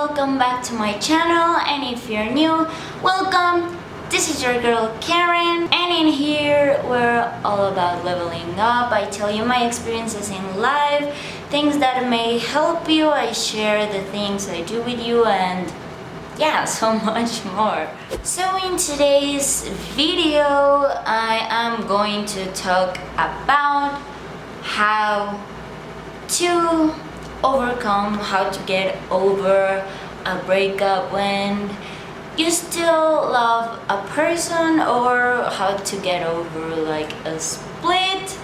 welcome back to my channel, and if you're new, welcome. This is your girl Karen, and in here we're all about leveling up. I tell you my experiences in life, things that may help you. I share the things I do with you, and yeah, so much more. So in today's video, I am going to talk about how to overcome, how to get over a breakup when you still love a person, or how to get over like a split,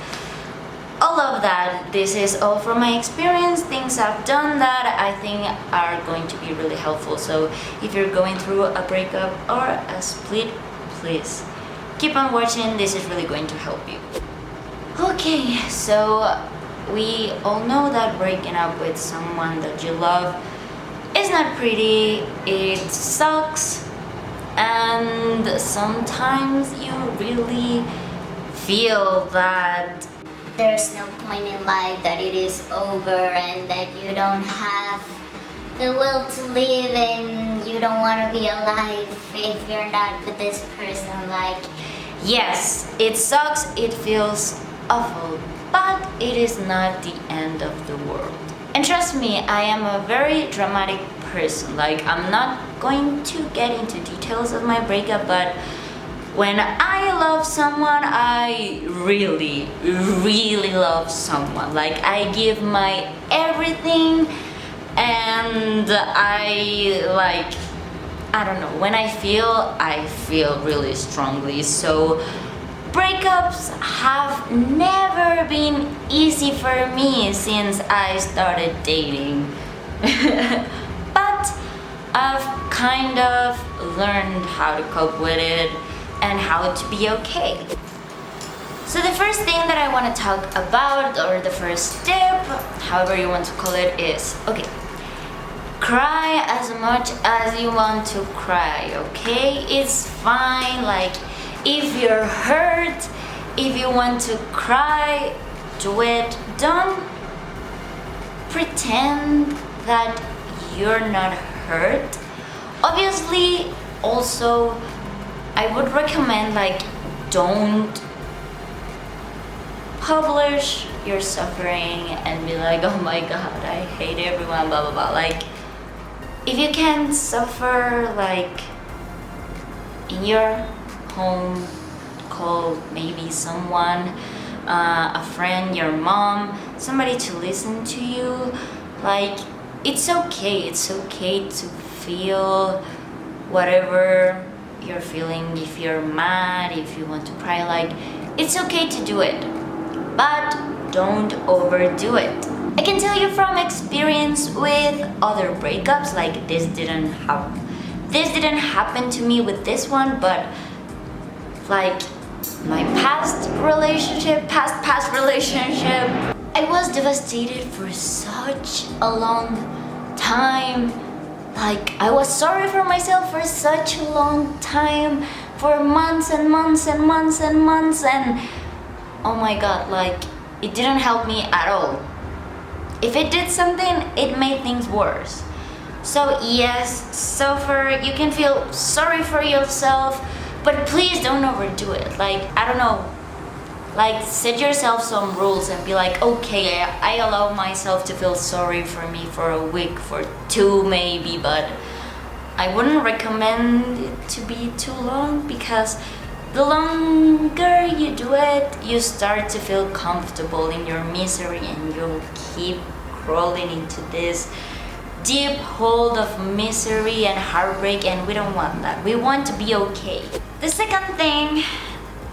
all of that. This is all from my experience, things I've done that I think are going to be really helpful. So if you're going through a breakup or a split, please keep on watching. This is really going to help you. Okay, so we all know that breaking up with someone that you love is not pretty, it sucks, and sometimes you really feel that there's no point in life, that it is over and that you don't have the will to live and you don't want to be alive if you're not with this person. Like, yes, it sucks, it feels awful, but it is not the end of the world. And trust me, I am a very dramatic person. Like, I'm not going to get into details of my breakup, but when I love someone, I really, really love someone. Like, I give my everything, and I don't know, when I feel really strongly. So breakups have never been easy for me since I started dating. But I've kind of learned how to cope with it and how to be okay. So the first thing that I want to talk about, or the first step, however you want to call it, is, okay, cry as much as you want to cry, okay? It's fine. Like, if you're hurt, if you want to cry, do it. Don't pretend that you're not hurt. Obviously, also, I would recommend, like, don't publish your suffering and be like, oh my god, I hate everyone, blah blah blah. Like, if you can suffer, like, in your home, call maybe someone, a friend, your mom, somebody to listen to you. Like, it's okay to feel whatever you're feeling. If you're mad, if you want to cry, like, it's okay to do it, but don't overdo it. I can tell you from experience with other breakups, like, this didn't happen to me with this one, but like my past relationship, I was devastated for such a long time. Like, I was sorry for myself for such a long time, for months and months and months and months, and oh my god, like, it didn't help me at all. If it did something, it made things worse. So yes, suffer, you can feel sorry for yourself, but please don't overdo it. Like, I don't know, like, set yourself some rules and be like, okay, I allow myself to feel sorry for me for a week, for 2 maybe, but I wouldn't recommend it to be too long, because the longer you do it, you start to feel comfortable in your misery, and you'll keep crawling into this deep hole of misery and heartbreak, and we don't want that. We want to be okay. The second thing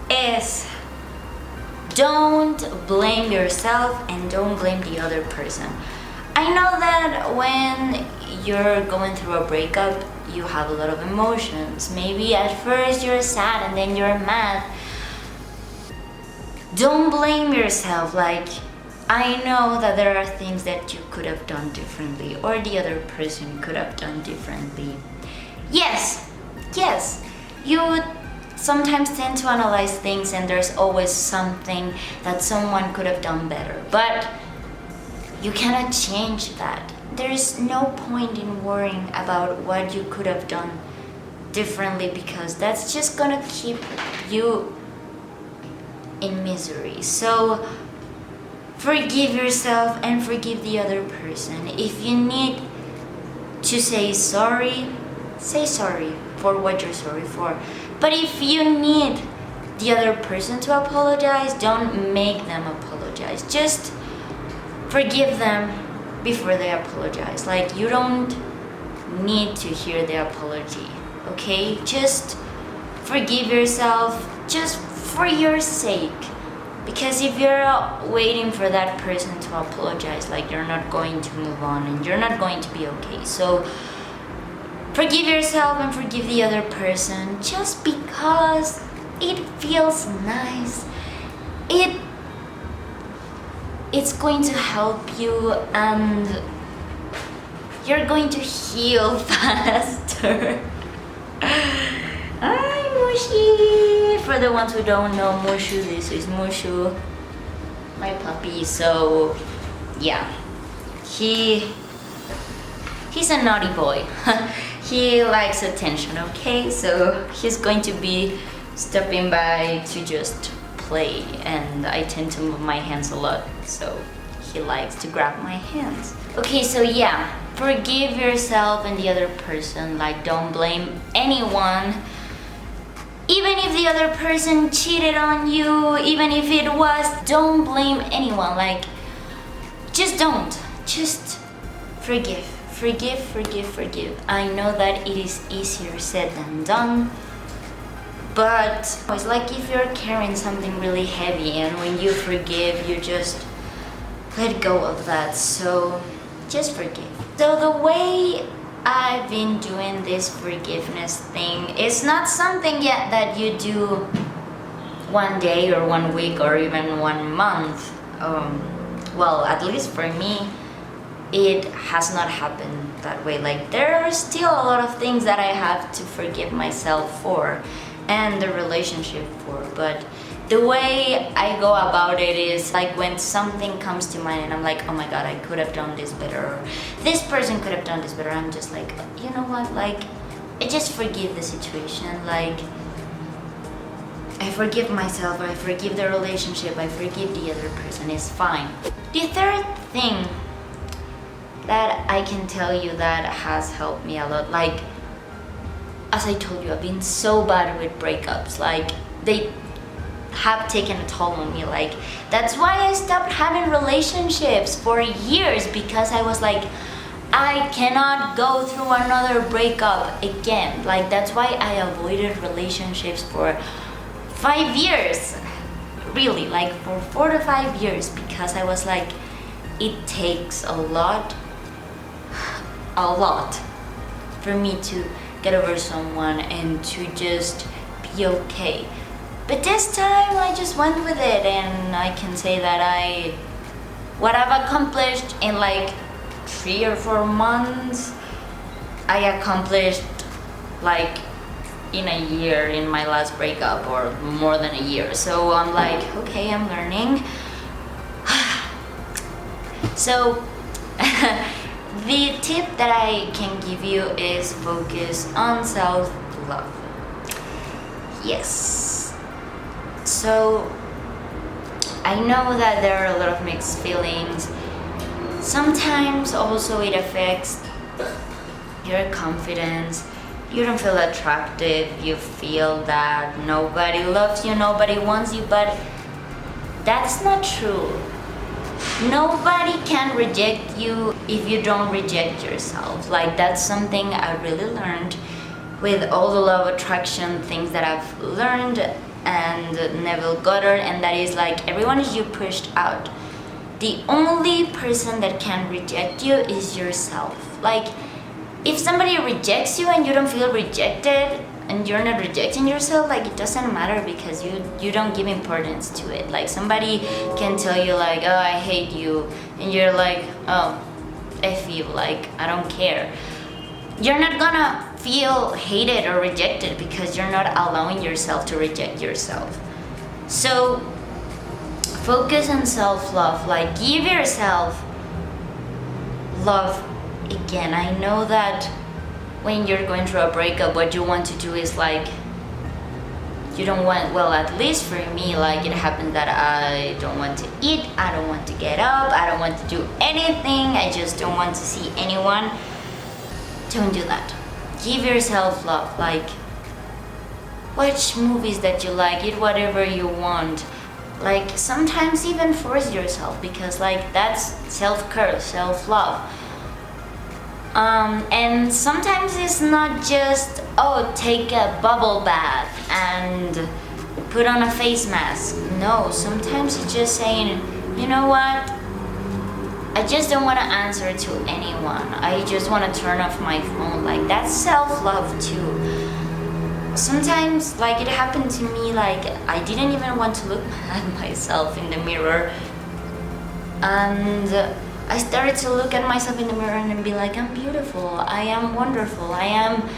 is, don't blame yourself and don't blame the other person. I know that when you're going through a breakup, you have a lot of emotions. Maybe at first you're sad and then you're mad. Don't blame yourself. Like, I know that there are things that you could have done differently, or the other person could have done differently. Yes, you would sometimes tend to analyze things, and there's always something that someone could have done better, but you cannot change that. there's no point in worrying about what you could have done differently, because that's just gonna keep you in misery. So forgive yourself and forgive the other person. If you need to say sorry for what you're sorry for. But if you need the other person to apologize, don't make them apologize. Just forgive them before they apologize. Like, you don't need to hear the apology, okay? Just forgive yourself, just for your sake. Because if you're waiting for that person to apologize, like, you're not going to move on and you're not going to be okay. So forgive yourself and forgive the other person, just because it feels nice. It's going to help you, and you're going to heal faster. Hi, Mushi! For the ones who don't know Mushu, this is Mushu, my puppy. So yeah, he's a naughty boy. He likes attention, okay? So he's going to be stopping by to just play, and I tend to move my hands a lot, so he likes to grab my hands. Okay, so yeah, forgive yourself and the other person. Like, don't blame anyone. Even if the other person cheated on you, even if it was, don't blame anyone. Like, just don't. Just forgive. Forgive. I know that it is easier said than done, but it's like if you're carrying something really heavy, and when you forgive, you just let go of that. So just forgive. So the way I've been doing this forgiveness thing is not something yet that you do one day or 1 week or even 1 month. Well, at least for me, it has not happened that way. Like, there are still a lot of things that I have to forgive myself for and the relationship for, but the way I go about it is like, when something comes to mind and I'm like, oh my god, I could have done this better, or this person could have done this better, I'm just like, you know what, like, I just forgive the situation. Like, I forgive myself, I forgive the relationship, I forgive the other person. It's fine. The third thing that I can tell you that has helped me a lot, like, as I told you, I've been so bad with breakups. Like, they have taken a toll on me. Like, that's why I stopped having relationships for years, because I was like, I cannot go through another breakup again. Like, that's why I avoided relationships for 5 years. Really, like, for 4 to 5 years, because I was like, it takes a lot for me to get over someone and to just be okay. But this time I just went with it, and I can say that what I've accomplished in like 3 or 4 months, I accomplished like in a year in my last breakup, or more than a year. So I'm like, okay, I'm learning. So the tip that I can give you is focus on self-love. Yes. So I know that there are a lot of mixed feelings. Sometimes also it affects your confidence. You don't feel attractive. You feel that nobody loves you, nobody wants you, but that's not true. Nobody can reject you if you don't reject yourself. Like, that's something I really learned with all the law of attraction things that I've learned and Neville Goddard, and that is like, everyone is you pushed out. The only person that can reject you is yourself. Like, if somebody rejects you and you don't feel rejected and you're not rejecting yourself, like, it doesn't matter, because you don't give importance to it. Like, somebody can tell you like, oh, I hate you, and you're like, oh, F you, like, I don't care. You're not gonna feel hated or rejected because you're not allowing yourself to reject yourself. So focus on self-love. Like, give yourself love again, I know that when you're going through a breakup, what you want to do is like, you don't want, well, at least for me, like it happened that I don't want to eat, I don't want to get up, I don't want to do anything, I just don't want to see anyone. Don't do that. Give yourself love. Like, watch movies that you like, eat whatever you want. Like, sometimes even force yourself, because like that's self-care, self-love. And sometimes it's not just, oh, take a bubble bath and put on a face mask. No, sometimes it's just saying, you know what? I just don't want to answer to anyone. I just want to turn off my phone. Like, that's self-love too. Sometimes, like, it happened to me, like, I didn't even want to look at myself in the mirror. And I started to look at myself in the mirror and be like, I'm beautiful, I am wonderful, I am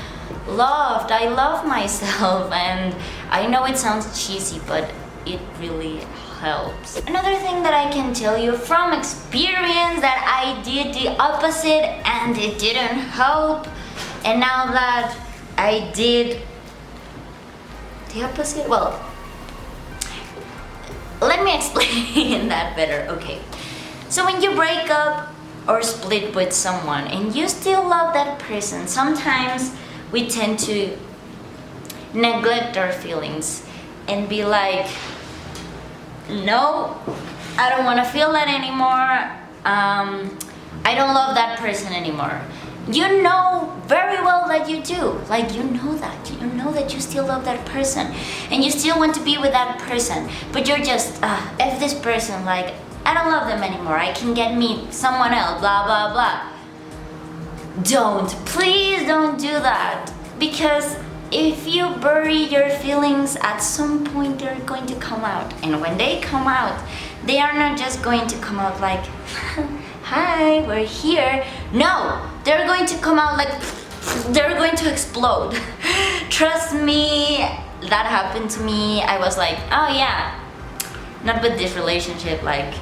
loved, I love myself. And I know it sounds cheesy, but it really helps. Another thing that I can tell you from experience, that I did the opposite and it didn't help. And now that I did the opposite, well, let me explain that better. Okay. So when you break up or split with someone and you still love that person, sometimes we tend to neglect our feelings and be like, no, I don't want to feel that anymore. I don't love that person anymore. You know very well that you do. Like, you know that you still love that person and you still want to be with that person, but you're just, F this person, like, I don't love them anymore, I can get me someone else, blah, blah, blah. Please don't do that. Because if you bury your feelings, at some point they're going to come out. And when they come out, they are not just going to come out like, hi, we're here. No, they're going to come out like, they're going to explode. Trust me, that happened to me. I was like, oh yeah, not with this relationship, like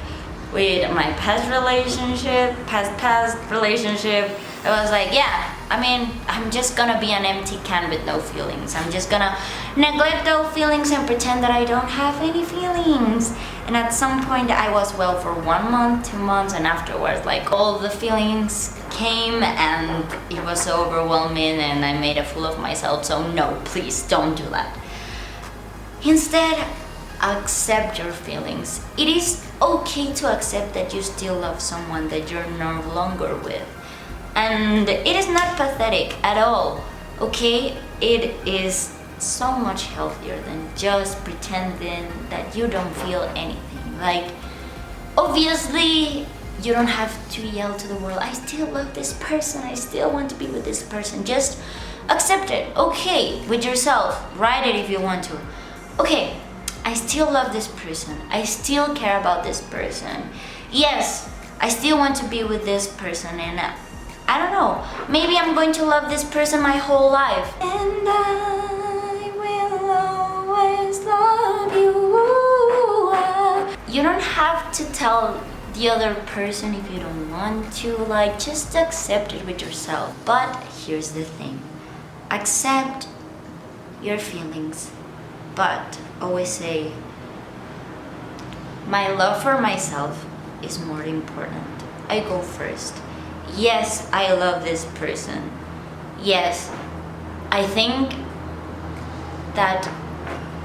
with my past relationship, past relationship. I was like, yeah, I mean, I'm just gonna be an empty can with no feelings. I'm just gonna neglect those feelings and pretend that I don't have any feelings. And at some point I was well for 1 month, 2 months, and afterwards, like, all the feelings came and it was so overwhelming and I made a fool of myself. So no, please don't do that. Instead, accept your feelings. It is okay to accept that you still love someone that you're no longer with. And it is not pathetic at all, okay? It is so much healthier than just pretending that you don't feel anything. Like, obviously, you don't have to yell to the world, I still love this person, I still want to be with this person. Just accept it, okay, with yourself. Write it if you want to. Okay, I still love this person. I still care about this person. Yes, I still want to be with this person, and I don't know, maybe I'm going to love this person my whole life. And I will always love you. You don't have to tell the other person if you don't want to, like, just accept it with yourself. But here's the thing, accept your feelings, but always say, my love for myself is more important. I go first. Yes, I love this person. Yes, I think that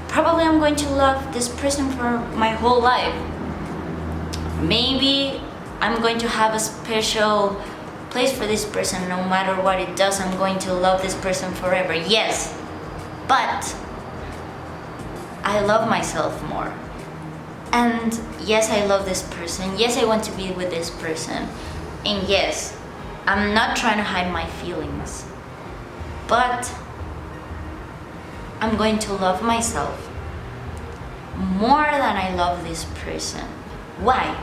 probably I'm going to love this person for my whole life. Maybe I'm going to have a special place for this person. No matter what it does, I'm going to love this person forever. Yes, but I love myself more. And yes, I love this person. Yes, I want to be with this person. And yes, I'm not trying to hide my feelings. But I'm going to love myself more than I love this person. Why?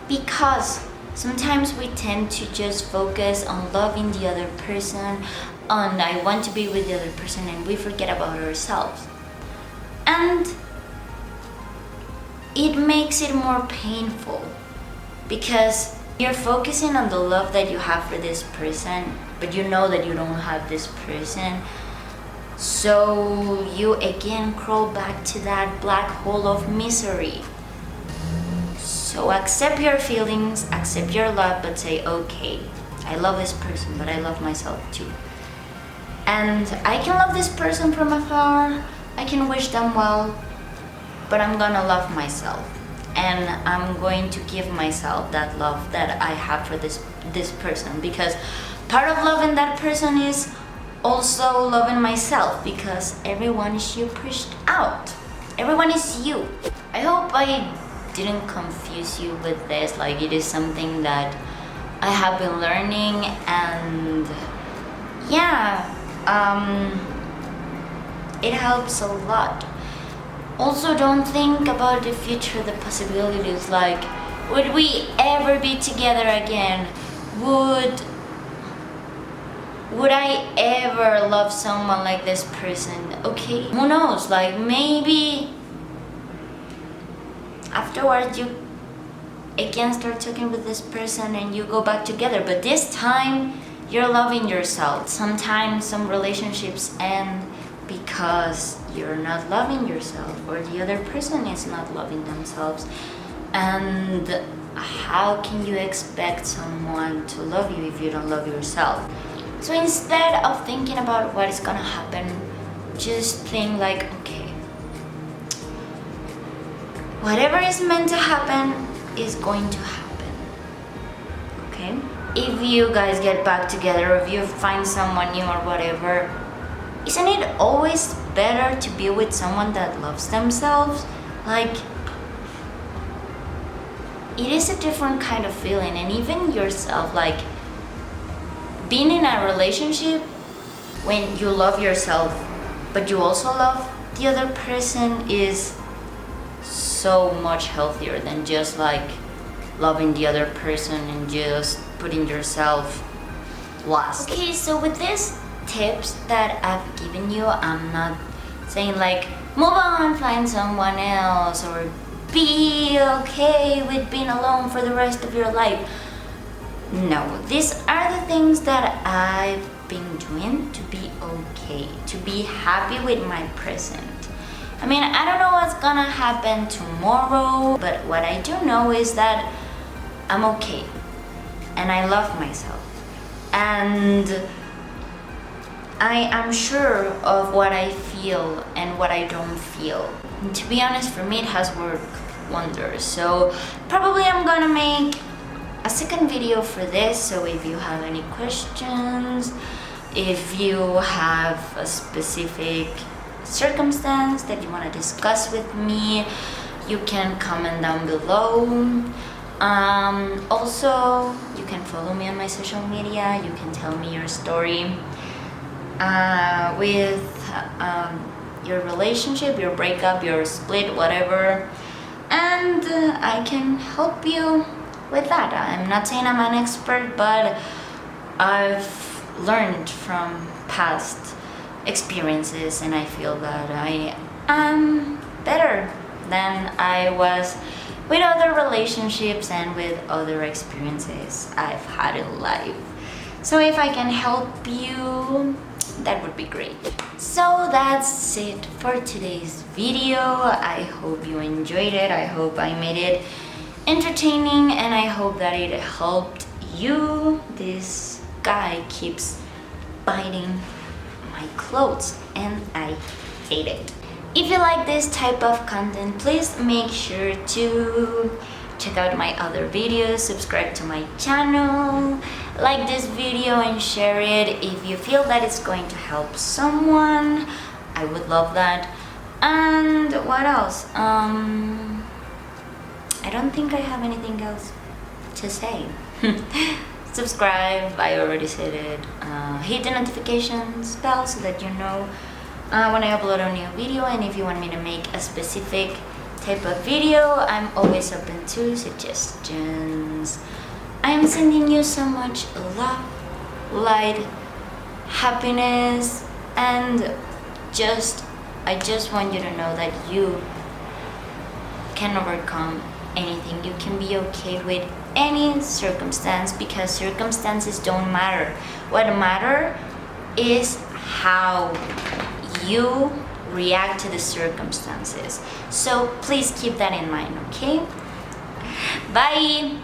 Because sometimes we tend to just focus on loving the other person, on I want to be with the other person, and we forget about ourselves. And it makes it more painful because You're focusing on the love that you have for this person, but you know that you don't have this person. So you again crawl back to that black hole of misery. So accept your feelings, accept your love, but say, okay, I love this person, but I love myself too. And I can love this person from afar, I can wish them well, but I'm gonna love myself. And I'm going to give myself that love that I have for this person, because part of loving that person is also loving myself, because everyone is you pushed out. Everyone is you. I hope I didn't confuse you with this. Like, it is something that I have been learning, and yeah, it helps a lot. Also, don't think about the future, the possibilities, like, would we ever be together again? Would I ever love someone like this person? Okay, who knows? Like, maybe afterwards you again start talking with this person and you go back together, but this time you're loving yourself. Sometimes some relationships end because you're not loving yourself, or the other person is not loving themselves. And how can you expect someone to love you if you don't love yourself? So instead of thinking about what is gonna happen, just think like, okay, whatever is meant to happen is going to happen. Okay? If you guys get back together, if you find someone new or whatever, isn't it always better to be with someone that loves themselves? Like, it is a different kind of feeling. And even yourself, like, being in a relationship when you love yourself but you also love the other person is so much healthier than just like loving the other person and just putting yourself last. Okay, so with these tips that I've given you, I'm not saying like move on, find someone else, or be okay with being alone for the rest of your life. No, these are the things that I've been doing to be okay, to be happy with my present. I mean, I don't know what's gonna happen tomorrow, but what I do know is that I'm okay and I love myself. And I am sure of what I feel and what I don't feel. And to be honest, for me it has worked wonders. So probably I'm gonna make a second video for this, so if you have any questions, if you have a specific circumstance that you want to discuss with me, you can comment down below. Also, you can follow me on my social media, you can tell me your story with your relationship, your breakup, your split, whatever, and I can help you with that. I'm not saying I'm an expert, but I've learned from past experiences, and I feel that I am better than I was with other relationships and with other experiences I've had in life. So if I can help you, that would be great. So that's it for today's video. I hope you enjoyed it. I hope I made it entertaining, and I hope that it helped you. This guy keeps biting my clothes and I hate it. If you like this type of content, please make sure to check out my other videos, subscribe to my channel, like this video and share it if you feel that it's going to help someone. I would love that. And what else? I don't think I have anything else to say. Subscribe, I already said it. Hit the notifications bell so that you know when I upload a new video. And if you want me to make a specific type of video, I'm always open to suggestions. I'm sending you so much love, light, happiness, and I just want you to know that you can overcome anything. You can be okay with any circumstance because circumstances don't matter. What matters is how you react to the circumstances. So please keep that in mind, okay? Bye!